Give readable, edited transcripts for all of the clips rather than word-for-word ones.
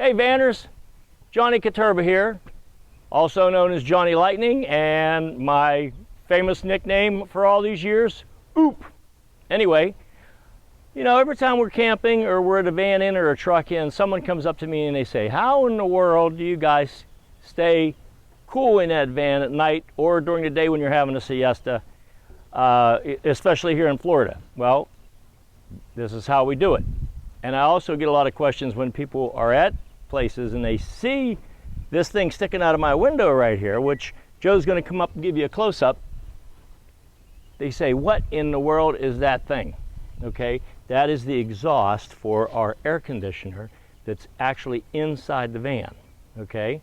Hey Vanners, Johnny Katurba here, also known as JJLightning, and my famous nickname for all these years, Oop. Anyway, you know, every time we're camping or we're at a van in or a truck in, someone comes up to me and they say, how in the world do you guys stay cool in that van at night or during the day when you're having a siesta, especially here in Florida? Well, this is how we do it. And I also get a lot of questions when people are at places and they see this thing sticking out of my window right here, which Joe's going to come up and give you a close-up. They say, what in the world is that thing? Okay, that is the exhaust for our air conditioner that's actually inside the van. Okay,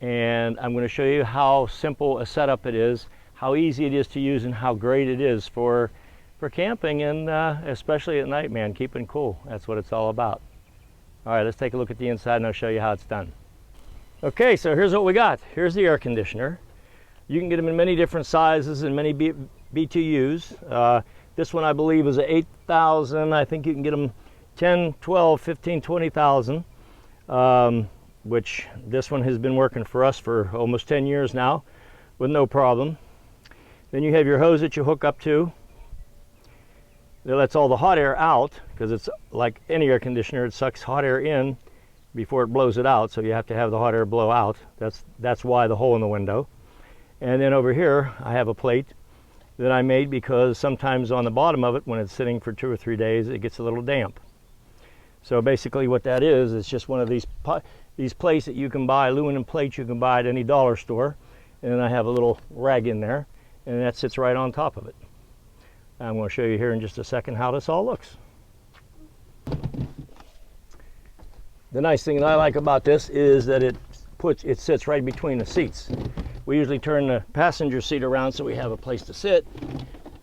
and I'm going to show you how simple a setup it is, how easy it is to use, and how great it is for camping, and especially at night, man, keeping cool. That's what it's all about. All right, let's take a look at the inside and I'll show you how it's done. Okay, so here's what we got. Here's the air conditioner. You can get them in many different sizes and many BTUs. This one I believe is a 8,000. I think you can get them 10, 12, 15, 20,000, which this one has been working for us for almost 10 years now with no problem. Then you have your hose that you hook up to. That lets all the hot air out, because it's like any air conditioner, it sucks hot air in before it blows it out, so you have to have the hot air blow out. That's why the hole in the window. And then over here I have a plate that I made because sometimes on the bottom of it, when it's sitting for 2 or 3 days, it gets a little damp. So basically what that is, it's just one of these plates that you can buy, aluminum plates you can buy at any dollar store. And then I have a little rag in there, and that sits right on top of it. I'm going to show you here in just a second how this all looks. The nice thing that I like about this is that it sits right between the seats. We usually turn the passenger seat around so we have a place to sit.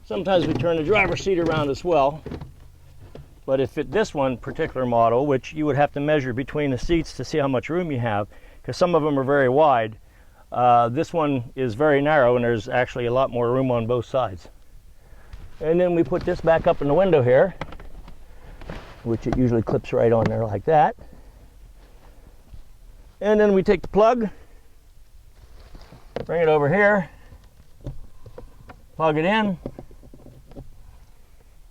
Sometimes we turn the driver's seat around as well. But if this one particular model, which you would have to measure between the seats to see how much room you have, because some of them are very wide, this one is very narrow and there's actually a lot more room on both sides. And then we put this back up in the window here, which it usually clips right on there like that. And then we take the plug, bring it over here, plug it in,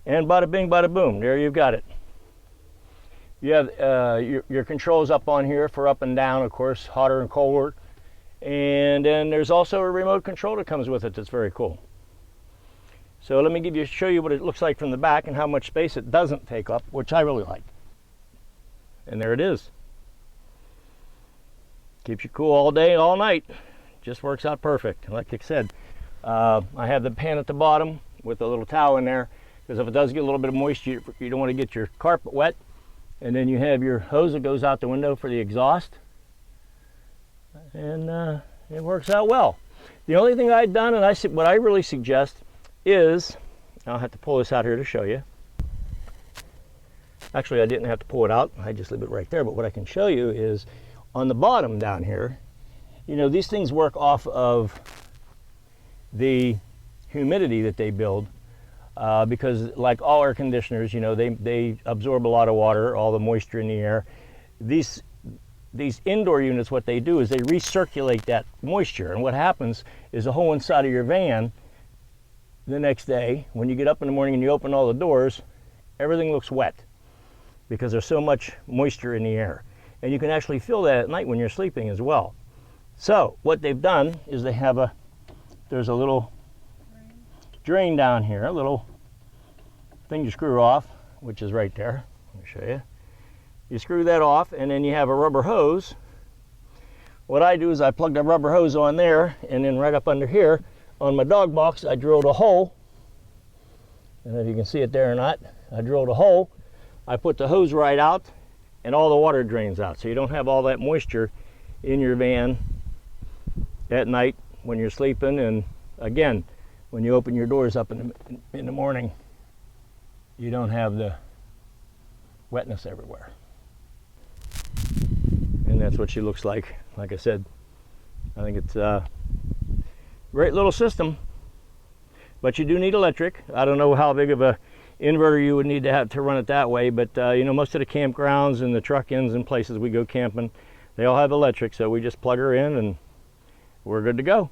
and bada bing, bada boom, there you've got it. You have your controls up on here for up and down, of course, hotter and colder. And then there's also a remote control that comes with it that's very cool. So let me show you what it looks like from the back and how much space it doesn't take up, which I really like. And there it is. Keeps you cool all day, all night. Just works out perfect. Like I said, I have the pan at the bottom with a little towel in there, because if it does get a little bit of moisture, you don't want to get your carpet wet. And then you have your hose that goes out the window for the exhaust. And it works out well. The only thing I've done, and what I really suggest, is, I'll have to pull this out here to show you. Actually, I didn't have to pull it out. I just leave it right there. But what I can show you is on the bottom down here, you know, these things work off of the humidity that they build, because like all air conditioners, you know, they absorb a lot of water, all the moisture in the air. These indoor units, what they do is they recirculate that moisture. And what happens is the whole inside of your van, the next day, when you get up in the morning and you open all the doors, everything looks wet because there's so much moisture in the air. And you can actually feel that at night when you're sleeping as well. So what they've done is there's a little drain down here, a little thing you screw off, which is right there. Let me show you. You screw that off, and then you have a rubber hose. What I do is I plug the rubber hose on there, and then right up under here, on my dog box, I drilled a hole. I don't know if you can see it there or not. I drilled a hole. I put the hose right out, and all the water drains out. So you don't have all that moisture in your van at night when you're sleeping. And again, when you open your doors up in the morning, you don't have the wetness everywhere. And that's what she looks like. Like I said, I think it's great little system, but you do need electric. I don't know how big of a inverter you would need to have to run it that way, but you know, most of the campgrounds and the truck-ins and places we go camping, they all have electric, so we just plug her in and we're good to go.